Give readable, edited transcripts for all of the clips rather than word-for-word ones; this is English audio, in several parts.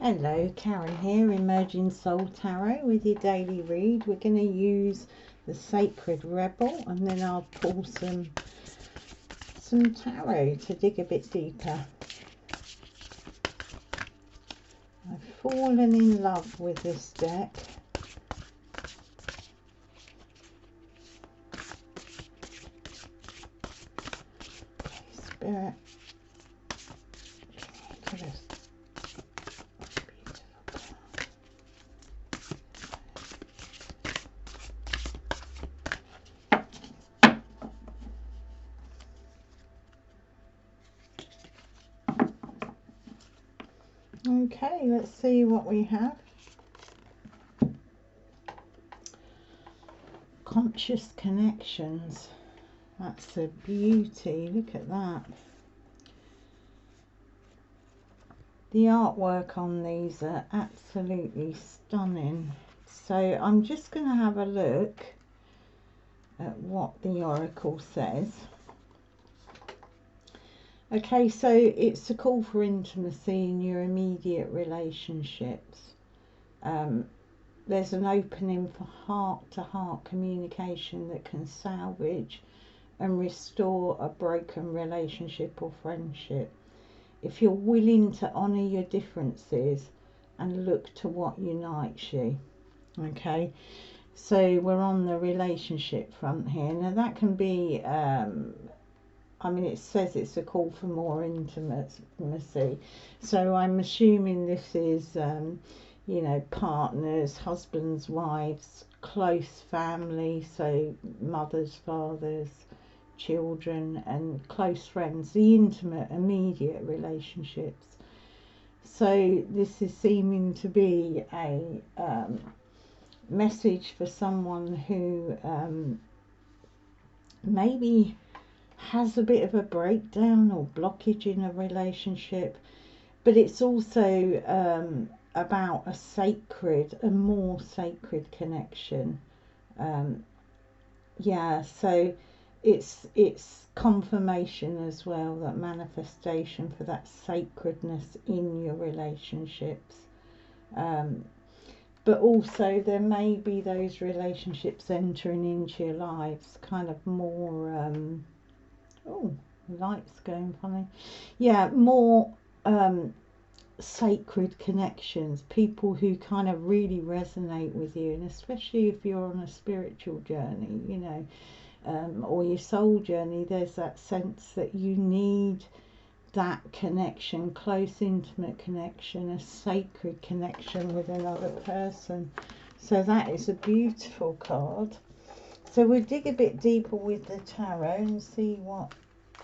Hello, Karen here, Emerging Soul Tarot with your daily read. We're going to use the Sacred Rebel and then I'll pull some tarot to dig a bit deeper. I've fallen in love with this deck. Spirit. Okay, let's see what we have. Conscious connections. That's a beauty. Look at that. The artwork on these are absolutely stunning. So I'm just going to have a look at what the oracle says. Okay, so it's a call for intimacy in your immediate relationships. There's an opening for heart-to-heart communication that can salvage and restore a broken relationship or friendship. If you're willing to honour your differences and look to what unites you. Okay, so we're on the relationship front here. Now that can be I mean, it says it's a call for more intimacy, so I'm assuming this is you know, partners, husbands, wives, close family, so mothers, fathers, children and close friends, the intimate, immediate relationships. So this is seeming to be a message for someone who maybe has a bit of a breakdown or blockage in a relationship, but it's also about a more sacred connection. Yeah, so it's confirmation as well, that manifestation for that sacredness in your relationships. But also there may be those relationships entering into your lives kind of more oh, light's going funny. Yeah, more sacred connections, people who kind of really resonate with you, and especially if you're on a spiritual journey, you know, or your soul journey, there's that sense that you need that connection, close, intimate connection, a sacred connection with another person. So that is a beautiful card. So we'll dig a bit deeper with the tarot and see what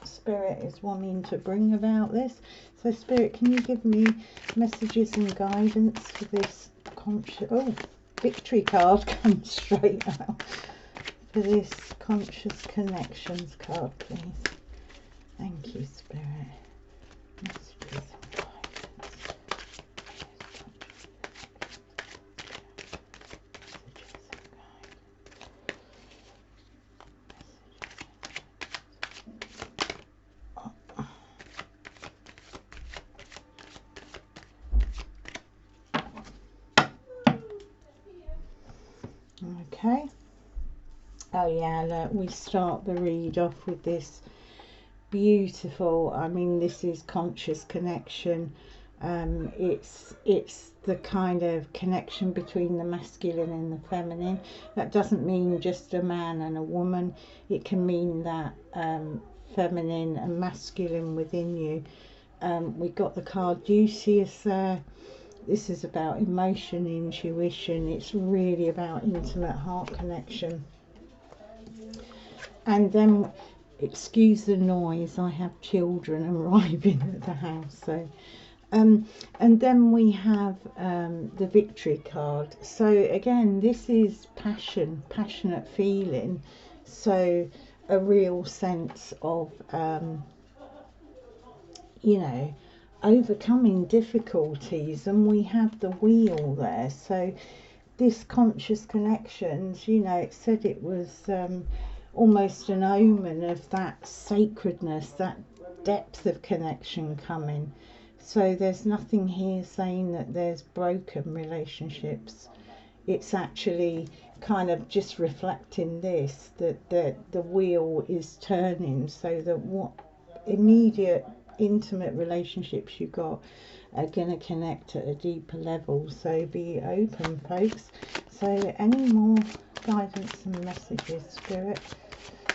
Spirit is wanting to bring about this. So Spirit, can you give me messages and guidance for this victory card comes straight out. For this conscious connections card, please. Thank you, Spirit. Messages and guidance. Okay. Oh yeah, look, we start the read off with this beautiful, I mean, this is conscious connection. It's the kind of connection between the masculine and the feminine. That doesn't mean just a man and a woman. It can mean that feminine and masculine within you. We got the card Ducius there. This is about emotion, intuition. It's really about intimate heart connection. And then, excuse the noise, I have children arriving at the house. So, and then we have the victory card. So again, this is passion, passionate feeling. So a real sense of, you know, overcoming difficulties. And we have the wheel there. So this conscious connections, you know, it said it was almost an omen of that sacredness, that depth of connection coming. So there's nothing here saying that there's broken relationships. It's actually kind of just reflecting this, that the wheel is turning, so that what immediate intimate relationships you got are going to connect at a deeper level. So be open, folks. So any more guidance and messages, Spirit?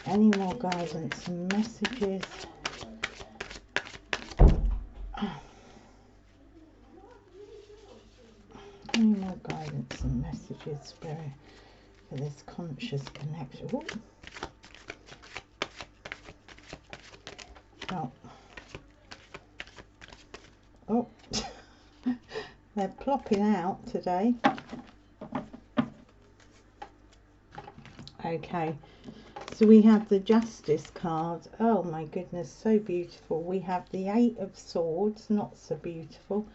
Any more guidance and messages? Any more guidance and messages, Spirit, for this conscious connection? Ooh. Oh. Oh. They're plopping out today. Okay, so we have the Justice card. Oh my goodness, so beautiful. We have the Eight of Swords, not so beautiful.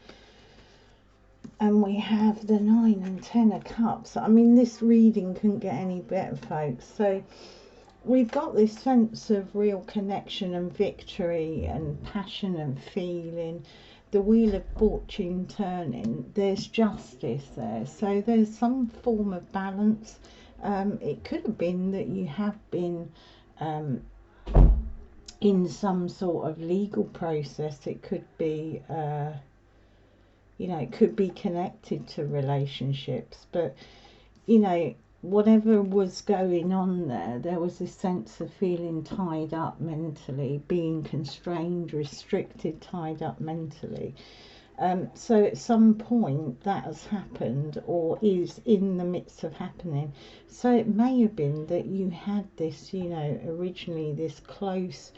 And we have the 9 and 10 of Cups. I mean, this reading couldn't get any better, folks. So we've got this sense of real connection and victory and passion and feeling. The Wheel of Fortune turning. There's justice there. So there's some form of balance. It could have been that you have been in some sort of legal process. It could be... you know, it could be connected to relationships, but, you know, whatever was going on there, there was this sense of feeling tied up mentally, being constrained, restricted, tied up mentally. So at some point that has happened or is in the midst of happening. So it may have been that you had this, you know, originally this close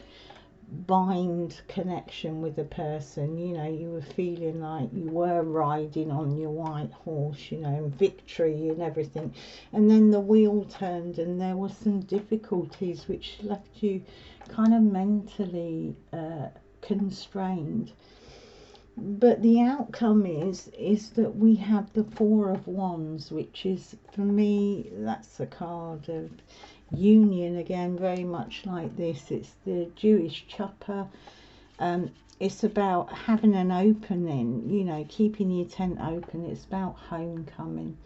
bind connection with a person, you know, you were feeling like you were riding on your white horse, you know, and victory and everything, and then the wheel turned and there were some difficulties which left you kind of mentally constrained. But the outcome is that we have the Four of Wands, which is, for me, that's the card of union again, very much like this. It's the Jewish chopper. It's about having an opening, you know, keeping your tent open. It's about homecoming.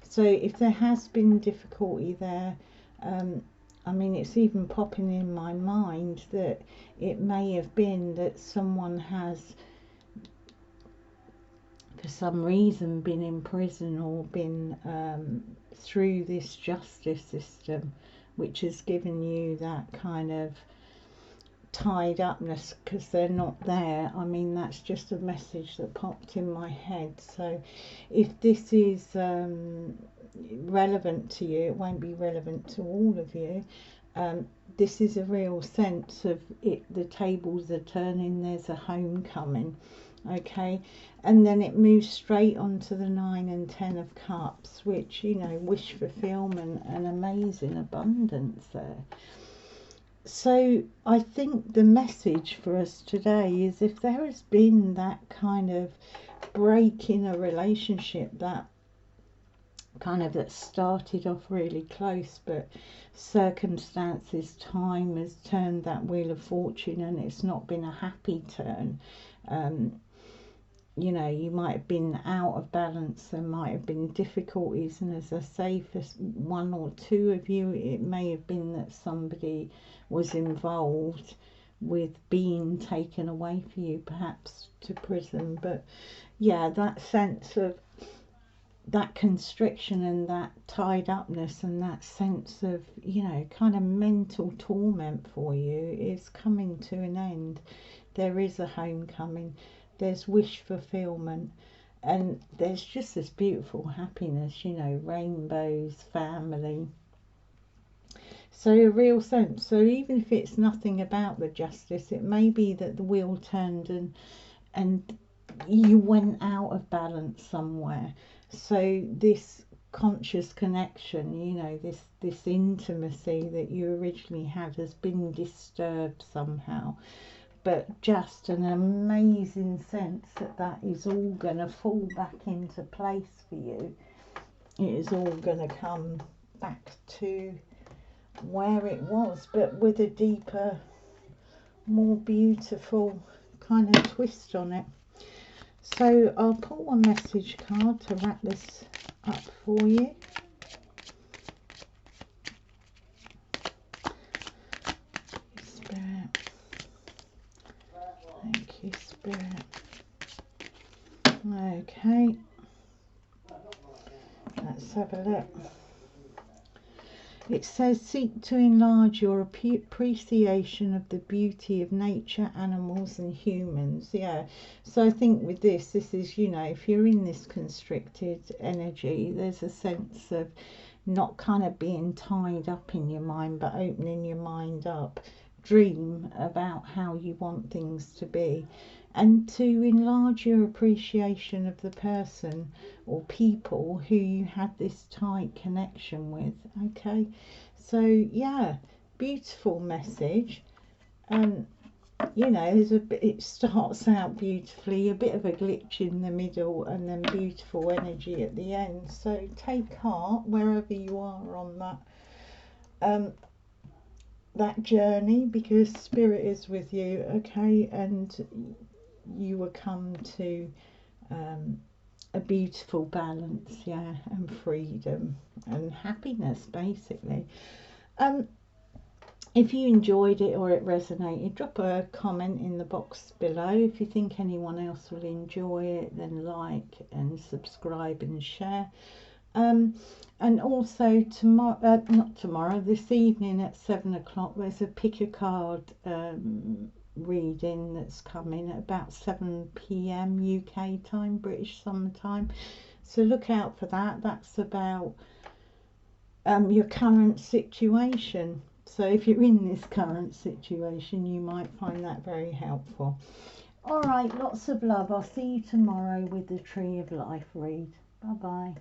So if there has been difficulty there, I mean, it's even popping in my mind that it may have been that someone has, for some reason, been in prison or been through this justice system, which has given you that kind of tied upness because they're not there. I mean, that's just a message that popped in my head. So if this is relevant to you, it won't be relevant to all of you. This is a real sense of it. The tables are turning, there's a homecoming. Okay, and then it moves straight onto the 9 and 10 of Cups, which, you know, wish fulfillment and amazing abundance there. So I think the message for us today is, if there has been that kind of break in a relationship, that kind of that started off really close, but circumstances, time has turned that Wheel of Fortune and it's not been a happy turn. You know, you might have been out of balance, there might have been difficulties, and as I say, for one or two of you, it may have been that somebody was involved with being taken away for you, perhaps to prison. But yeah, that sense of that constriction and that tied upness and that sense of, you know, kind of mental torment for you is coming to an end. There is a homecoming. There's wish fulfillment, and there's just this beautiful happiness, you know, rainbows, family. So a real sense. So even if it's nothing about the justice, it may be that the wheel turned and you went out of balance somewhere. So this conscious connection, you know, this intimacy that you originally had has been disturbed somehow. But just an amazing sense that that is all going to fall back into place for you. It is all going to come back to where it was, but with a deeper, more beautiful kind of twist on it. So I'll pull one message card to wrap this up for you. Spirit. Thank you, Spirit. Okay. Let's have a look. It says, seek to enlarge your appreciation of the beauty of nature, animals and humans. Yeah, so I think with this is, you know, if you're in this constricted energy, there's a sense of not kind of being tied up in your mind, but opening your mind up. Dream about how you want things to be, and to enlarge your appreciation of the person or people who you had this tight connection with. Okay, so yeah, beautiful message. You know, it starts out beautifully, a bit of a glitch in the middle, and then beautiful energy at the end. So take heart wherever you are on that journey, because spirit is with you. Okay, and you will come to a beautiful balance, yeah, and freedom and happiness, basically. If you enjoyed it or it resonated, drop a comment in the box below. If you think anyone else will enjoy it, then like and subscribe and share. And also tomorrow, not tomorrow, this evening at 7 o'clock, there's a pick a card reading that's coming at about 7 p.m. UK time, British summer time. So look out for that. That's about your current situation. So if you're in this current situation, you might find that very helpful. All right, lots of love. I'll see you tomorrow with the Tree of Life read. Bye bye.